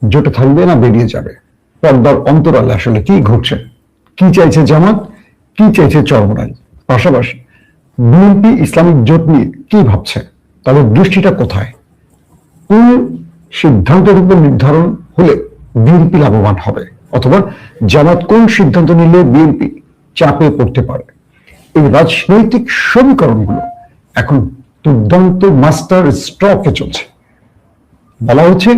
জোটে থাকবে না বেরিয়ে যাবে, পর্দার অন্তরালে আসলে কি ঘটছে, কি চাইছে জামাত, কি চাইছে চরমোনাই, পাশাপাশি বিএনপি ইসলামিক জোট নিয়ে কি ভাবছে, তাদের দৃষ্টিটা কোথায়, কোন সিদ্ধান্তের উপর নির্ধারণ হলে বিএনপি লাভবান হবে, অথবা জামাত কোন সিদ্ধান্ত নিলে বিএনপি চাপে পড়তে পারে। এই রাজনৈতিক সমীকরণগুলো এখন দুর্দান্ত মাস্টার স্ট্রোকে চলছে। বলা হচ্ছে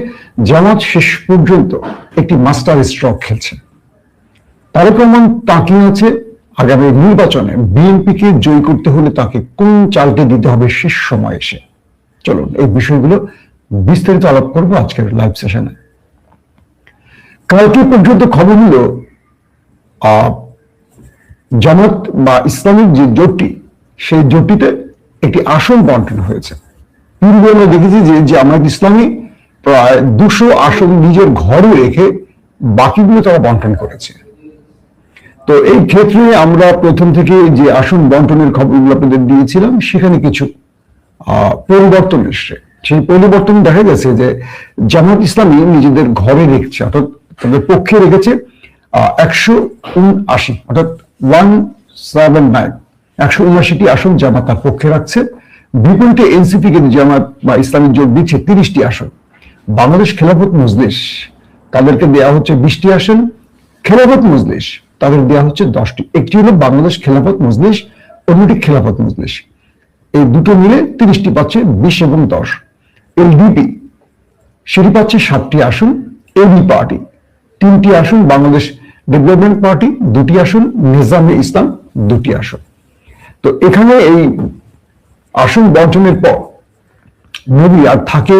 জামাত শেষ পর্যন্ত একটি মাস্টার স্ট্রোক খেলছে। তারেক রহমান তাকিয়ে আছে আগামী নির্বাচনে বিএনপিকে জয়ী করতে হলে তাকে কোন চালটি দিতে হবে শেষ সময় এসে। চলুন এই বিষয়গুলো বিস্তারিত আলাপ করবো আজকের লাইভ সেশনে। কালকে পর্যন্ত খবর হলো জামাত বা ইসলামিক যে জোটটি, সেই জোটটিতে একটি আসন বন্টন হয়েছে। পূর্বে আমরা দেখেছি যে জামাত ইসলামী প্রায় 200 আসন নিজের ঘরে রেখে বাকিগুলো তারা বন্টন করেছে। তো এই ক্ষেত্রে আমরা প্রথম থেকে যে আসন বন্টনের খবরগুলো আপনাদের দিয়েছিলাম, সেখানে কিছু পরিবর্তন এসছে। সেই পরিবর্তন দেখা গেছে যে জামাত ইসলামী নিজেদের ঘরে রেখেছে, অর্থাৎ তাদের পক্ষে রেখেছে 179, অর্থাৎ 179, 179টি আসন জামাত তার পক্ষে রাখছে। বিপরীতে এনসিপি কে জামাত বা ইসলামিক জোট দিচ্ছে 30টি আসন। বাংলাদেশ খেলাফত মজলিস তাদেরকে দেওয়া হচ্ছে 20টি আসন, খেলাফত মজলিস তাদের দেওয়া হচ্ছে 10টি। একটি হলো বাংলাদেশ খেলাফত মজলিস, অন্যটি খেলাফত মজলিস। এই দুটো মিলে 30টি পাচ্ছে, 20 এবং 10। এলডিপি সেটি পাচ্ছে 7টি আসন, এবি পার্টি 3টি আসন, বাংলাদেশ ডেভেলপমেন্ট পার্টি 2টি আসন, নিজামে ইসলাম 2টি আসন। তো এখানে এই আসন বন্টনের পর নবী আর থাকে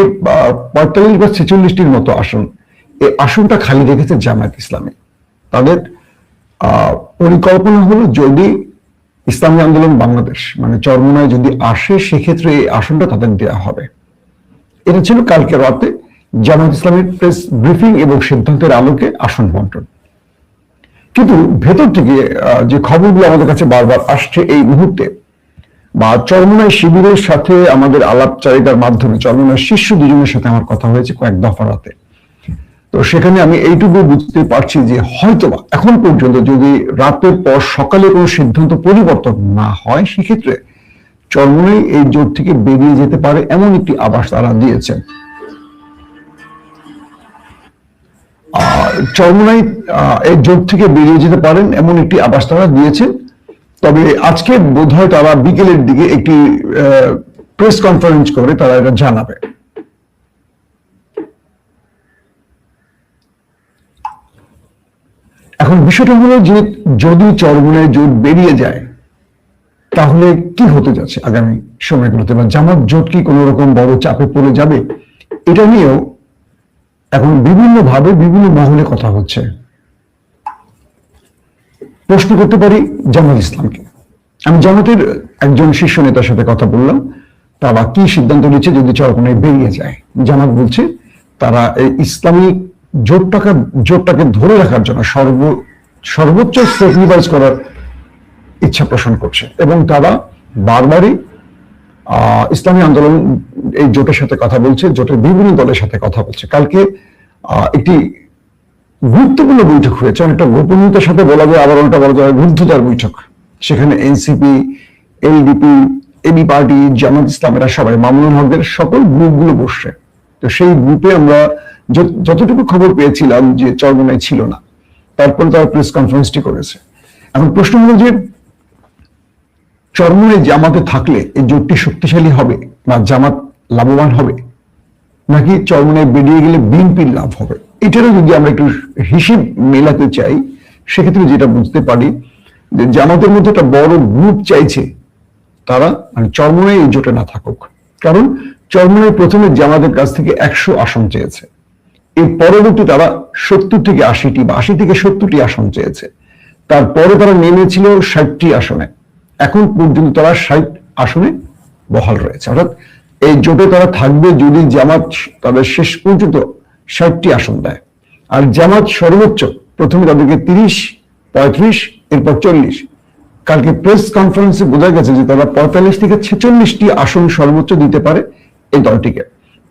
45 বা 46টির মতো আসন। এই আসনটা খালি রেখেছে জামায়াত ইসলামী। তাদের পরিকল্পনা হলো যদি ইসলামী আন্দোলন বাংলাদেশ মানে চরমোনাই যদি আসে, সেক্ষেত্রে এই আসনটা তাদের দেওয়া হবে। এটা ছিল কালকে রাতে জামায়াত ইসলামের প্রেস ব্রিফিং এবং সিদ্ধান্তের আলোকে আসন বন্টন। কিন্তু ভেতর থেকে যে খবরগুলো আমাদের কাছে বারবার আসছে এই মুহূর্তে, বা চরমোনাই শিবিরের সাথে আমাদের আলাপচারিতার মাধ্যমে চরমোনাই শীর্ষ দুজনের সাথে আমার কথা হয়েছে কয়েক দফা রাতে। তো সেখানে আমি এইটুকু বুঝতে পারছি যে হয়তোবা এখন পর্যন্ত যদি রাতের পর সকালে কোনো সিদ্ধান্ত পরিবর্তন না হয়, সেক্ষেত্রে চরমোনাই এই জোট থেকে বেরিয়ে যেতে পারে এমন একটি আভাস তারা দিয়েছেন। চরমোনাই এই জোট থেকে বেরিয়ে যেতে পারেন এমন একটি আভাস তারা দিয়েছেন। তবে আজকে বোধহয় তারা বিকেলের দিকে একটি প্রেস কনফারেন্স করে তারা এটা জানাবে। এখন বিষয়টা হলো যে যদি চরমোনাই জোট বেরিয়ে যায়, তাহলে কি হতে যাচ্ছে আগামী সময়গুলোতে, বা জামাত জোট কি কোনো রকম বড় চাপে পড়ে যাবে, এটা নিয়েও এখন বিভিন্নভাবে বিভিন্ন মহলে কথা হচ্ছে। প্রশ্ন করতে পারি জামাত ইসলামকে। আমি জামাতের একজন শীর্ষ নেতার সাথে কথা বললাম, তারা কি সিদ্ধান্ত নিচ্ছে যদি চরমোনাই বেরিয়ে যায়। জামাত বলছে তারা এই ইসলামিক জোটটাকে ধরে রাখার জন্য সর্বোচ্চ স্যাক্রিফাইস করার ইচ্ছা পোষণ করছে, এবং তারা বারবারই ইসলামী আন্দোলন এই জোটের সাথে কথা বলছে, জোটের বিভিন্ন দলের সাথে কথা বলছে। কালকে একটি গুরুত্বপূর্ণ বৈঠক হয়েছে, অনেকটা গোপনীয়তার সাথে বলা যায়, আবার অনেকটা বলা যায় রুদ্ধতার বৈঠক। সেখানে এনসিপি, এলডিপি, এবি পার্টি, জামাত ইসলামেরা সবাই, মামুনুল হকদের সকল গ্রুপগুলো বসছে। তো সেই গ্রুপে আমরা যতটুকু খবর পেয়েছিলাম যে চরমোনাই ছিল না, তারপরে তারা প্রেস কনফারেন্সটি করেছে। এখন প্রশ্ন হলো যে চরমোনাই জামাতে থাকলে এই জোটটি শক্তিশালী হবে না জামাত লাভবান হবে, নাকি চরমোনাই বেরিয়ে গেলে বিএনপির লাভ হবে? এটারও যদি আমরা একটু হিসেব মেলাতে চাই, সেক্ষেত্রে যেটা বুঝতে পারি যে জামাতের মধ্যে একটা বড় গ্রুপ চাইছে তারা মানে চরমোনাই এই জোটে না থাকুক। কারণ চরমোনাই প্রথমে জামাতের কাছ থেকে 100 আসন চেয়েছে, এর পরবর্তী তারা 70 থেকে 80টি বা 80 থেকে 70টি আসন চেয়েছে। তারপরে তারা নেমেছিল 60টি আসনে। এখন পর্যন্ত তারা 60 আসনে বহাল রয়েছে। অর্থাৎ এই জোটে তারা থাকবে যদি জামাত তাদের শেষ পর্যন্ত 60টি আসন দেয়। আর জামাত সর্বোচ্চ প্রথমে তাদেরকে 30, 35, এরপর 40। কালকে প্রেস কনফারেন্সে বোঝা গেছে যে তারা 45 থেকে 46টি আসন সর্বোচ্চ দিতে পারে এই দলটিকে।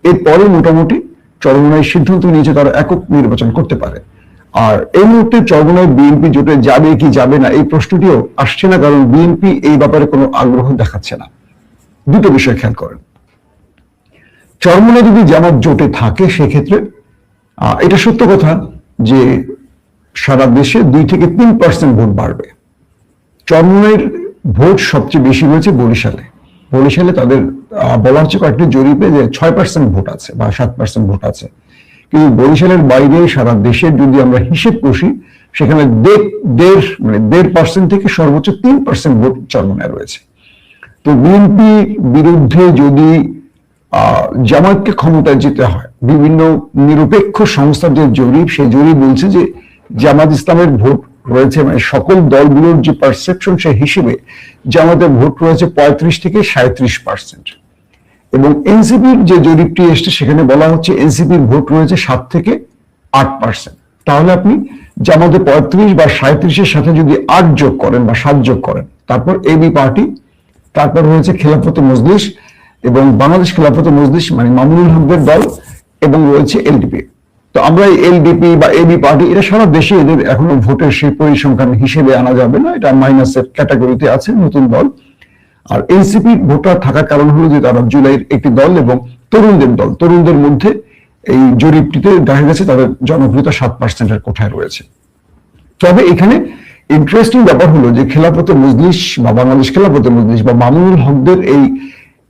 এরপরে মোটামুটি চরমোনাই সিদ্ধান্ত নিয়েছে তারা একক নির্বাচন করতে পারে। আর এই মুহূর্তে চরমোনাই বিএনপি জোটে যাবে কি যাবে না এই প্রশ্নটিও আসছে না, কারণ বিএনপি এই ব্যাপারে কোনো আগ্রহ দেখাচ্ছে না। দুটো বিষয় খেয়াল করেন, চরমোনাই যদি জামাত জোটে থাকে সেক্ষেত্রে এটা সত্য কথা যে সারা দেশে 2 থেকে 3% ভোট বাড়বে। চরমোনাইয়ের ভোট সবচেয়ে বেশি হয়েছে বরিশালে। বরিশালে তাদের বলা হচ্ছে কয়েকটি জরিপে যে 6% ভোট আছে বা 7% ভোট আছে, কিন্তু বরিশালের বাইরে সারা দেশের যদি আমরা হিসেব কষি সেখানে 1.5% থেকে সর্বোচ্চ 3% ভোট চরমোনাই রয়েছে। তো বিএনপি বিরুদ্ধে যদি জামায়াতকে ক্ষমতায় যেতে হয়, বিভিন্ন নিরপেক্ষ সংস্থার যে জরিপ, সেই জরিপ বলছে যে জামাত ইসলামের ভোট রয়েছে, মানে সকল দলগুলোর যে পারসেপশন সেই হিসেবে জামাতের ভোট রয়েছে 35 থেকে 37%, এবং এনসিপির যে জরিপটি এসছে সেখানে বলা হচ্ছে এনসিপির ভোট রয়েছে 7 থেকে 8%। তাহলে আপনি জামাতে 35 বা 37-এর সাথে যদি 8 যোগ করেন বা 7 যোগ করেন, তারপর এবি পার্টি, তারপর রয়েছে খেলাফতে মজলিস এবং বাংলাদেশ খেলাফতে মজলিস মানে মামুনুল হকদের দল, এবং রয়েছে এলডিপি। তো আমরা এই এলডিপি বা এবি পার্টি এটা সারা দেশে এদের এখনো ভোটের সেই পরিসংখ্যান হিসেবে আনা যাবে না, এটা মাইনাসের ক্যাটাগরিতে আছে, নতুন দল। আর এনসিপি ভোটার থাকার কারণ হলো যে তারা জুলাইয়ের একটি দল এবং তরুণদের দল, তরুণদের মধ্যে এই জরিপটিতে দেখা গেছে তাদের জনপ্রিয়তা 7%-এর কোঠায় রয়েছে। তবে এখানে ইন্টারেস্টিং ব্যাপার হলো যে খেলাফতে মজলিস বা বাংলাদেশ খেলাফতে মজলিস বা মামুনুল হকদের এই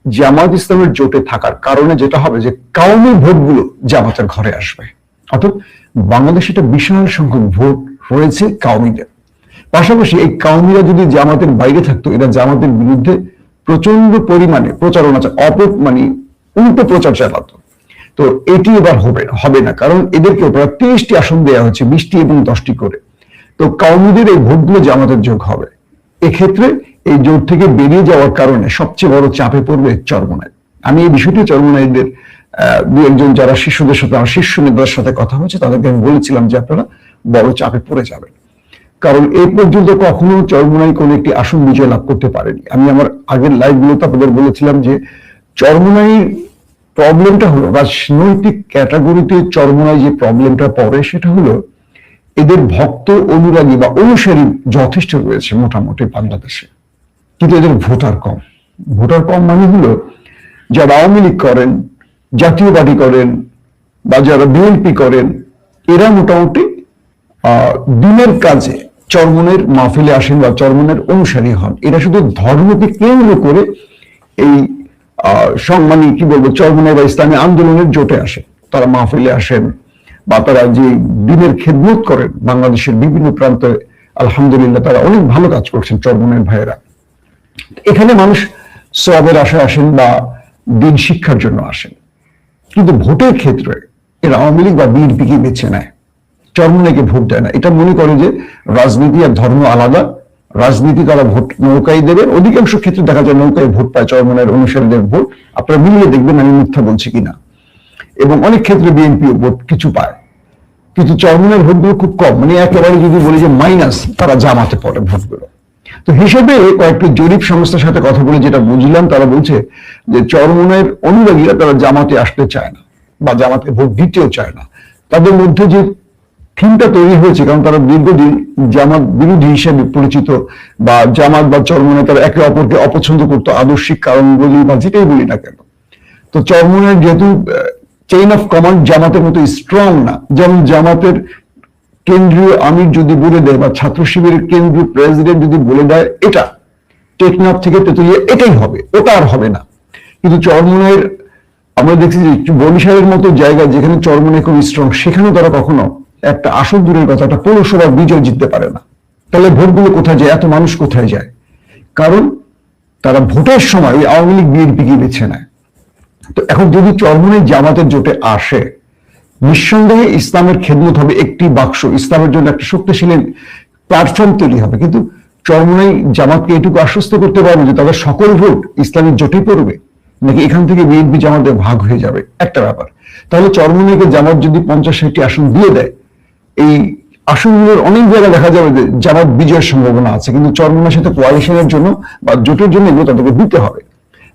জামাত ইসলামের জোটে থাকার কারণে যেটা হবে যে কাউমি ভোটগুলো জামাতের ঘরে আসবে, অর্থাৎ বাংলাদেশে একটা বিশাল সংখ্যক ভোট রয়েছে কাউমিদের। পাশাপাশি এই কাউমিরা যদি জামাতের বাইরে থাকতো, এরা জামাতের বিরুদ্ধে প্রচন্ড পরিমাণে প্রচারণা মানে উল্টো প্রচার চালাতো। তো এটি এবার হবে না, কারণ এদেরকে 23টি আসন দেওয়া হচ্ছে, 20টি এবং 10টি করে। তো কাউমিদের এই ভোটগুলো জামাতের যোগ হবে। এক্ষেত্রে এই জোট থেকে বেরিয়ে যাওয়ার কারণে সবচেয়ে বড় চাপে পড়বে চরমোনাই। আমি এই বিষয়টি চরমোনাইদের 2-1 যারা শিশুদের সাথে, আমার শীর্ষ নেতাদের সাথে কথা হচ্ছে, তাদেরকে আমি বলেছিলাম যে আপনারা বড় চাপে পড়ে যাবেন, কারণ এই পর্যন্ত কখনো চরমোনাই কোন একটি আসন বিজয় লাভ করতে পারেনি। আমি আমার আগের লাইভগুলোতে আপনাদের বলেছিলাম যে চরমোনাইয়ের প্রবলেমটা হলো, রাজনৈতিক ক্যাটাগরিতে চরমোনাই যে প্রবলেমটা পড়ে সেটা হলো এদের ভক্ত অনুরাগী বা অনুসারী যথেষ্ট রয়েছে মোটামুটি বাংলাদেশে, কিন্তু এদের ভোটার কম। ভোটার কম মানে হলো যারা আওয়ামী লীগ করেন, জাতীয় পার্টি করেন বা যারা বিএনপি করেন, এরা মোটামুটি দিনের কাজে চরমোনাইয়ের মাহফিলে আসেন বা চরমোনাইয়ের অনুসারী হন। এরা শুধু ধর্মকে কেন্দ্র করে এই মানে কি বলবো চরমোনাই বা ইসলামী আন্দোলনের জোটে আসে, তারা মাহফিলে আসেন বা তারা যে দিনের খেদমত করেন বাংলাদেশের বিভিন্ন প্রান্তে। আলহামদুলিল্লাহ তারা অনেক ভালো কাজ করছেন চরমোনাইয়ের ভাইয়েরা। এখানে মানুষ সওয়াবের আশায় আসেন বা দিন শিক্ষার জন্য আসেন, কিন্তু ভোটের ক্ষেত্রে এরা আওয়ামী লীগ বা বিএনপিকে বেছে নেয়, চরমোনাইকে ভোট দেয় না। এটা মনে করে যে রাজনীতি আর ধর্ম আলাদা, রাজনীতি তারা ভোট নৌকায় দেবে। অধিকাংশ ক্ষেত্রে দেখা যায় নৌকায় ভোট পায় চরমোনাইয়ের অনুসারীদের ভোট, আপনারা মিলিয়ে দেখবেন আমি মিথ্যা বলছি কিনা। এবং অনেক ক্ষেত্রে বিএনপিও ভোট কিছু পায়, কিন্তু চরমোনাইয়ের ভোটগুলো খুব কম, মানে একেবারে যদি বলি যে মাইনাস, তারা জামাতে পড়ে ভোটগুলো। তো হিসেবে কয়েকটি জরিপ সংস্থার সাথে কথা বলে যেটা বুঝলাম, তারা বলছে যে চরমোনাইয়ের অনুরাগীরা তারা জামাতে আসতে চায় না বা জামাতে ভোট দিতেও চায় না। তাদের মধ্যে যে থিমটা তৈরি হয়েছে, কারণ তারা দীর্ঘদিন জামাত বিরোধী হিসেবে পরিচিত, বা জামাত বা চরমোনাই তারা একে অপরকে অপছন্দ করতো, আদর্শিক কারণ বলি বা যেটাই বলি না কেন। তো চরমোনাইয়ের যেহেতু চেইন অফ কমান্ড জামাতের মতো স্ট্রং না, যেমন জামাতের কেন্দ্রীয় আমির যদি বলে দেয় বা ছাত্র শিবিরের কেন্দ্রীয় প্রেসিডেন্ট যদি বলে দেয় এটা টেকনাফ থেকে তেতুলিয়া এটাই হবে, ওটা আর হবে না। কিন্তু চরমোনাইয়ের আমরা দেখছি যে বরিশালের মতো জায়গায় যেখানে চরমোনাই খুব স্ট্রং, সেখানেও তারা কখনো একটা আসন দূরের কথা, একটা পৌরসভা বিজয় জিততে পারে না। তাহলে ভোটগুলো কোথায় যায়, এত মানুষ কোথায় যায়? কারণ তারা ভোটের সময় ওই আওয়ামী লীগ বিএনপিকে বেছে নেয়। তো এখন যদি চরমোনাই জামাতের জোটে আসে, নিঃসন্দেহে ইসলামের খেদমত হবে একটি বাক্স, ইসলামের জন্য একটা শক্তিশালী প্ল্যাটফর্ম তৈরি হবে। কিন্তু চরমোনাই জামাতকে এটুকু আশ্বস্ত করতে পারবে যে তাদের সকল ভোট ইসলামের জোটে পড়বে, নাকি এখান থেকে বিএনপি জামাতের ভাগ হয়ে যাবে, একটা ব্যাপার। তাহলে চরমোনাইকে জামাত যদি 50-60টি আসন দিয়ে দেয়, এই আসনগুলোর অনেক জায়গায় দেখা যাবে যে জামাত বিজয়ের সম্ভাবনা আছে, কিন্তু চরমোনাইয়ের সাথে কোয়ালিশনের জন্য বা জোটের জন্য এগুলো তাদেরকে দিতে হবে।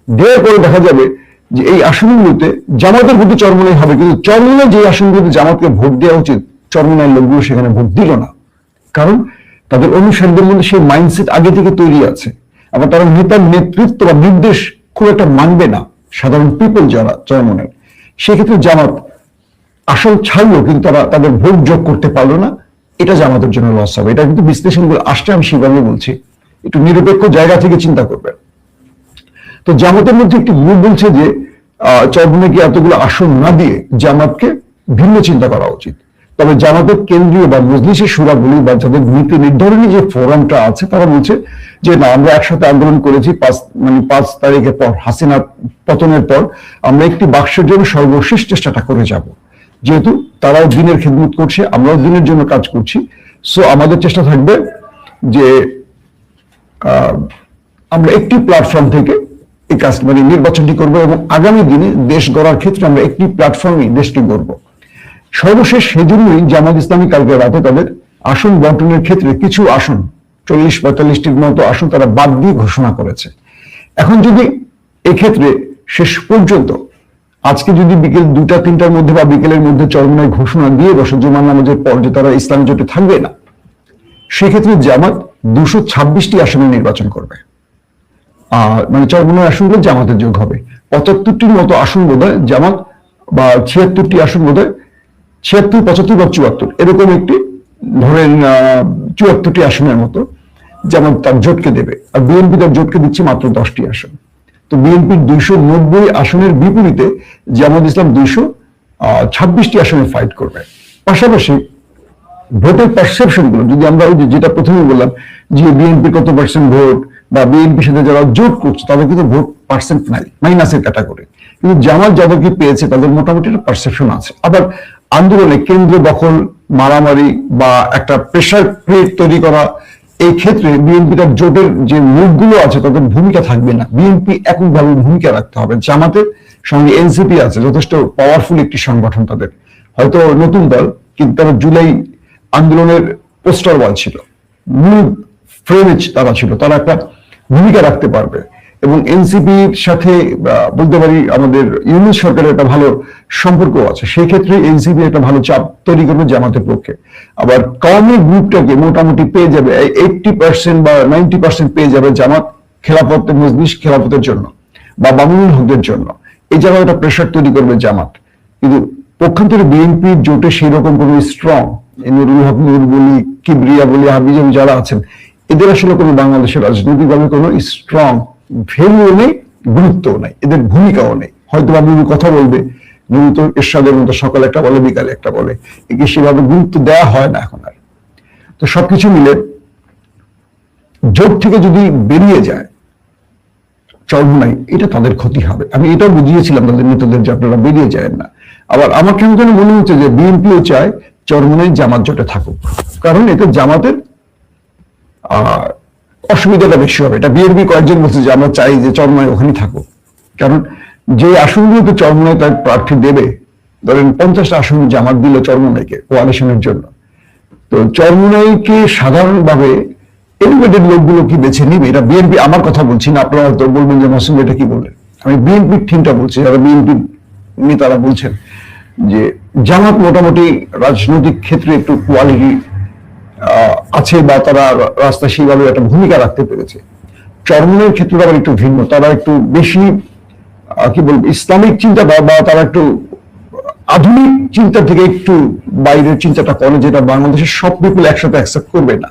দেওয়ার পরে দেখা যাবে যে এই আসনগুলোতে জামাতের ভোটে চরমোনাই হবে, কিন্তু চরমোনাই যে আসনগুলোতে জামাতকে ভোট দেওয়া উচিত চরমোনাই লোকগুলো সেখানে ভোট দিল না। কারণ তাদের অনুসারীদের মধ্যে সেই মাইন্ডসেট আগে থেকে তৈরি আছে। আবার তারা নেতার নেতৃত্ব বা নির্দেশ খুব একটা মানবে না সাধারণ পিপল যারা চরমোনাই। সেক্ষেত্রে জামাত আসল ছাড়লো, কিন্তু তারা তাদের ভোট যোগ করতে পারলো না। এটা জামাতের জন্য লস হবে। এটা কিন্তু বিশ্লেষণগুলো আসছে, আমি সেভাবে বলছি, একটু নিরপেক্ষ জায়গা থেকে চিন্তা করবেন। তো জামাতের মধ্যে একটি গ্রুপ বলছে যে চরমোনাইকে এতগুলো আসন না দিয়ে জামাতকে ভিন্ন চিন্তা করা উচিত। তবে জামাতের কেন্দ্রীয় বা মজলিসের সুরাগুলি বা যাদের নীতি নির্ধারণী যে ফোরামটা আছে তারা বলছে যে না, আমরা একসাথে আন্দোলন করেছি 5 তারিখের পর, হাসিনা পতনের পর আমরা একটি বাক্সের জন্য সর্বশেষ চেষ্টাটা করে যাব। যেহেতু তারাও দিনের খেদমত করছে, আমরাও দিনের জন্য কাজ করছি, সো আমাদের চেষ্টা থাকবে যে আমরা একটি প্ল্যাটফর্ম থেকে এই কাজ নির্বাচনটি করবো এবং আগামী দিনে দেশ গড়ার ক্ষেত্রে আমরা একটি প্ল্যাটফর্মে দেশকে গড়ব। সর্বশেষ সেজন্যই জামাত ইসলামী কালকে রাতে তাদের আসন বন্টনের ক্ষেত্রে কিছু আসন 40-45টির মতো আসন তারা বাদ দিয়ে ঘোষণা করেছে। এখন যদি এক্ষেত্রে শেষ পর্যন্ত আজকে যদি বিকেল 2টা-3টার মধ্যে বা বিকেলের মধ্যে চরমোনাই ঘোষণা দিয়ে বসে জুমার নামাজের পর যে তারা ইসলামী জোটে থাকবে না, সেক্ষেত্রে জামাত 226টি আসনে নির্বাচন করবে। চরমোনাই আসনগুলো জামাতের যোগ হবে। 75টির মতো আসন বোধহয় জামাত, বা 76টি আসন বোধহয়, 76, 75 বা 74 এরকম একটি, ধরেন 74টি আসনের মতো জামাত তার জোটকে দেবে। আর বিএনপি তার জোটকে দিচ্ছে মাত্র 10টি আসন। তো বিএনপির 290 আসনের বিপরীতে জামাত ইসলাম 226টি আসনে ফাইট করবে। পাশাপাশি ভোটের পারসেপশন গুলো যদি আমরা ওই যেটা প্রথমে বললাম যে বিএনপি কত পার্সেন্ট ভোট বা বিএনপির সাথে যারা জোট করছে তাদের কিন্তু ভোট পার্সেন্ট নাই, মাইনাসের ক্যাটাগরি, কিন্তু জামাত যাদেরকে পেয়েছে তাদের মোটামুটি একটা পারসেপশন আছে। আবার আন্দোলনে কেন্দ্র দখল, মারামারি বা একটা প্রেশার ক্রিয়েট তৈরি করা, এই ক্ষেত্রে বিএনপি তার জোটের যে মুখগুলো আছে তাদের ভূমিকা থাকবে না। বিএনপি এককভাবে ভূমিকা রাখতে হবে। জামাতের সঙ্গে এনসিপি আছে, যথেষ্ট পাওয়ারফুল একটি সংগঠন, তাদের হয়তো নতুন দল, কিন্তু তারা জুলাই আন্দোলনের পোস্টার বয় ছিল, মূল ফ্রেমে তারা ছিল, তারা একটা ভূমিকা রাখতে পারবে। এবং এনসিপির সাথে বলতে পারি আমাদের ইউনিট সরকারের একটা ভালো সম্পর্ক আছে, সেই ক্ষেত্রে এনসিপি একটা ভালো চাপ তৈরি করবে জামাতের পক্ষে। আবার কওমি গ্রুপটাকে মোটামুটি পেয়ে যাবে 80% বা 90% পেয়ে যাবে জামাত খেলাফত মজলিস খেলাফতের জন্য বা বামুনুল হকদের জন্য। এই জায়গায় একটা প্রেশার তৈরি করবে জামাত। কিন্তু পক্ষান্তরে বিএনপির জোটে সেই রকম কোনো স্ট্রং, নুরুল হক নূর বলি, কিবরিয়া বলি, হাবিজাবি যারা আছেন, এদের আসলে কোনো বাংলাদেশের রাজনৈতিকভাবে কোনো স্ট্রং ভ্যালুও নেই, গুরুত্বও নেই, এদের ভূমিকাও নেই। হয়তো বা নুরু কথা বলবে, নুরু তো এরশাদের মতো সকালে একটা বলে বিকালে একটা বলে, একে সেভাবে গুরুত্ব দেওয়া হয় না এখন আর। তো সবকিছু মিলে জোট থেকে যদি বেরিয়ে যায় চরমোনাই, এটা তাদের ক্ষতি হবে। আমি এটাও বুঝিয়েছিলাম তাদের নেতাদের যে আপনারা বেরিয়ে যায় না। আবার আমার কেন যেন মনে হচ্ছে যে বিএনপিও চায় চরমোনাই জামাত জোটে থাকুক, কারণ এতে জামাতের অসুবিধাটা বেশি হবে। এটা বিএনপি কয়েকজন বলছে যে আমরা চাই যে চরমোনাই ওখানে থাকুক, কারণ যে আসনগুলোতে চরমোনাই তার প্রার্থী দেবে, ধরেন 50টা আসন জামাত দিল চরমোনাইকে কোয়ালিশনের জন্য, তো চরমোনাইকে সাধারণভাবে এলিভেটেড লোকগুলো কি বেছে নিবে? এটা বিএনপি, আমার কথা বলছি না, আপনারা হয়তো বলবেন যে মাসুম এটা কি বললেন, আমি বিএনপির থিমটা বলছি, যারা বিএনপির নেতারা বলছেন যে জামাত মোটামুটি রাজনৈতিক ক্ষেত্রে একটু কোয়ালিটি আছে বা তারা রাস্তায় সেইভাবে একটা ভূমিকা রাখতে পেরেছে। চরমোনাইয়ের ক্ষেত্রে আবার একটু ভিন্ন, তারা একটু বেশি কি বলবো ইসলামিক চিন্তা বা তারা একটু আধুনিক চিন্তা থেকে একটু বাইরের চিন্তাটা করে, যেটা বাংলাদেশের সব পিপল একসাথে অ্যাকসেপ্ট করবে না।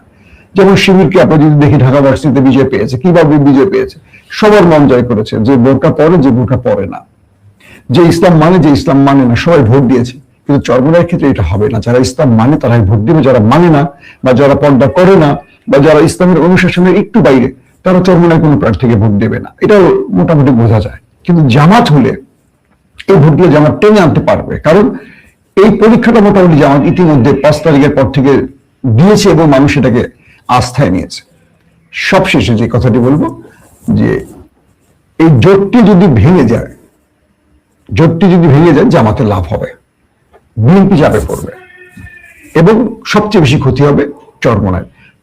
যেমন শিবিরকে আমরা যদি দেখি ঢাকা ভার্সিটিতে বিজয় পেয়েছে, কিভাবে বিজয় পেয়েছে, সবার মন জয় করেছে, যে বোরকা পরে, যে বোরকা পরে না, যে ইসলাম মানে, যে ইসলাম মানে না, সবাই ভোট দিয়েছে। কিন্তু চরমোনাইয়ের ক্ষেত্রে এটা হবে না। যারা ইসলাম মানে তারাই ভোট দিবে, যারা মানে না বা যারা পর্দা করে না বা যারা ইসলামের অনুশাসনের একটু বাইরে, তারা চরমোনাই কোনো প্রার্থীকে ভোট দেবে না। এটাও মোটামুটি বোঝা যায়। কিন্তু জামাত হলে এই ভোটগুলো জামাত টেনে আনতে পারবে, কারণ এই পরীক্ষাটা মোটামুটি জামাত ইতিমধ্যে 5 তারিখের পর থেকে দিয়েছে এবং মানুষ এটাকে আস্থায় নিয়েছে। সবশেষে যে কথাটি বলবো যে এই জোটটি যদি ভেঙে যায়, জামাতের লাভ হবে, বিএনপি চাপে পড়বে এবং সবচেয়ে বেশি ক্ষতি হবে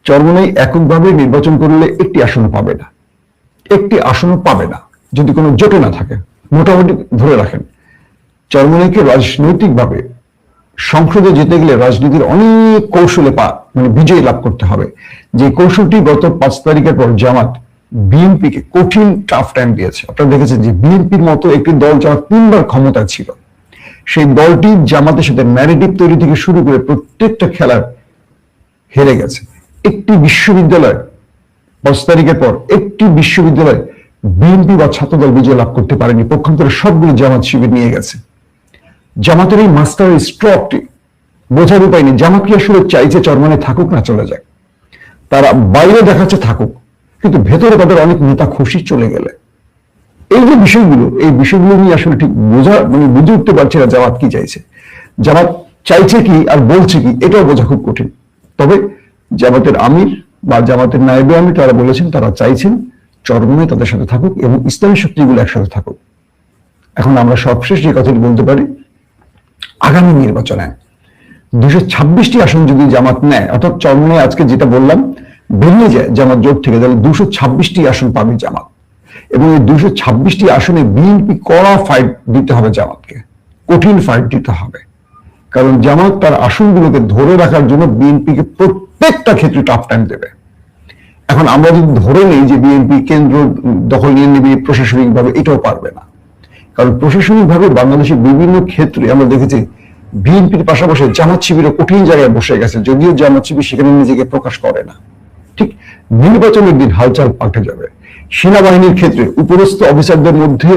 চরমোনাই এককভাবে নির্বাচন করলে একটি আসনও পাবে না, যদি কোনো জোটে না থাকে। মোটামুটি ধরে রাখেন চরমোনাইকে রাজনৈতিকভাবে সংসদে যেতে গেলে রাজনীতির অনেক কৌশলে মানে বিজয় লাভ করতে হবে, যে কৌশলটি গত 5 তারিখের পর জামাত বিএনপিকে কঠিন টাফ টাইম দিয়েছে। আপনারা দেখেছেন যে বিএনপির মতো একটি দল যারা 3বার ক্ষমতায় ছিল, সেই দলটি জামাতের সাথে ন্যারেটিভ তৈরি থেকে শুরু করে প্রত্যেকটা খেলার হেরে গেছে। একটি বিশ্ববিদ্যালয় 5 তারিখের পর একটি বিশ্ববিদ্যালয় বিএনপি বা ছাত্রদল বিজয় লাভ করতে পারেনি, পক্ষান্তরে সবগুলো জামাত শিবির নিয়ে গেছে। জামাতের এই মাস্টার স্ট্রোকটি বোঝার উপায় নেই। জামাত কি আসলে চাইছে চরমোনাই থাকুক না চলে যায়? তারা বাইরে দেখাচ্ছে থাকুক, কিন্তু ভেতরে তাদের অনেক নেতা খুশি চলে গেলে। এই যে বিষয়গুলো, এই বিষয়গুলো নিয়ে আসলে ঠিক বুঝে উঠতে পারছে না জামাত কি চাইছে। জামাত চাইছে কি আর বলছে কি এটাও বোঝা খুব কঠিন। তবে জামাতের আমির বা জামাতের নায়েবে আমির তারা বলেছেন তারা চাইছেন চরমোনাই তাদের সাথে থাকুক এবং ইসলামী শক্তিগুলো একসাথে থাকুক। এখন আমরা সবশেষ যে কথাটি বলতে পারি, আগামী নির্বাচনে 226টি আসন যদি জামাত নেয়, অর্থাৎ চরমোনাই আজকে যেটা বললাম বেরিয়ে যায় জামাত জোট থেকে, তাহলে 226টি আসন পাবে জামাত। এবং এই 226টি আসনে বিএনপি কড়া ফাইট দিতে হবে জামাতকে, কঠিন ফাইট দিতে হবে। কারণ জামাত তার আসনগুলোকে ধরে রাখার জন্য বিএনপিকে প্রত্যেকটা ক্ষেত্রে টাফ টাইম দেবে। এখন আমরা যদি ধরে নেই যে বিএনপি কেন্দ্র দখল নিয়ে নেবে প্রশাসনিকভাবে, এটাও পারবে না। কারণ প্রশাসনিকভাবে বাংলাদেশের বিভিন্ন ক্ষেত্রে আমরা দেখেছি বিএনপির পাশাপাশি জামাত শিবিরও কঠিন জায়গায় বসে গেছে, যদিও জামাত শিবির সেখানে নিজেকে প্রকাশ করে না। ঠিক নির্বাচনের দিন হালচাল পাল্টে যাবে। সেনাবাহিনীর ক্ষেত্রে উপরস্থ অফিসারদের মধ্যে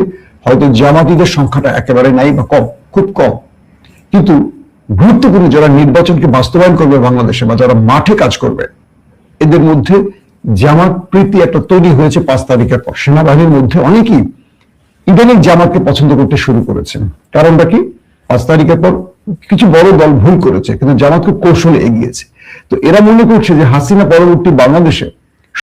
হয়তো জামাতিদের সংখ্যাটা একেবারে নাই বা কম, খুব কম, কিন্তু গুরুত্বপূর্ণ যারা নির্বাচনকে বাস্তবায়ন করবে বাংলাদেশে বা যারা মাঠে কাজ করবে, এদের মধ্যে জামাত প্রীতি একটা তৈরি হয়েছে 5 তারিখের পর। সেনাবাহিনীর মধ্যে অনেকেই ইদানিং জামাতকে পছন্দ করতে শুরু করেছেন। কারণটা কি? 5 তারিখের পর কিছু বড় দল ভুল করেছে, কিন্তু জামাত খুব কৌশলে এগিয়েছে। তো এরা মনে করছে যে হাসিনা পরবর্তী বাংলাদেশে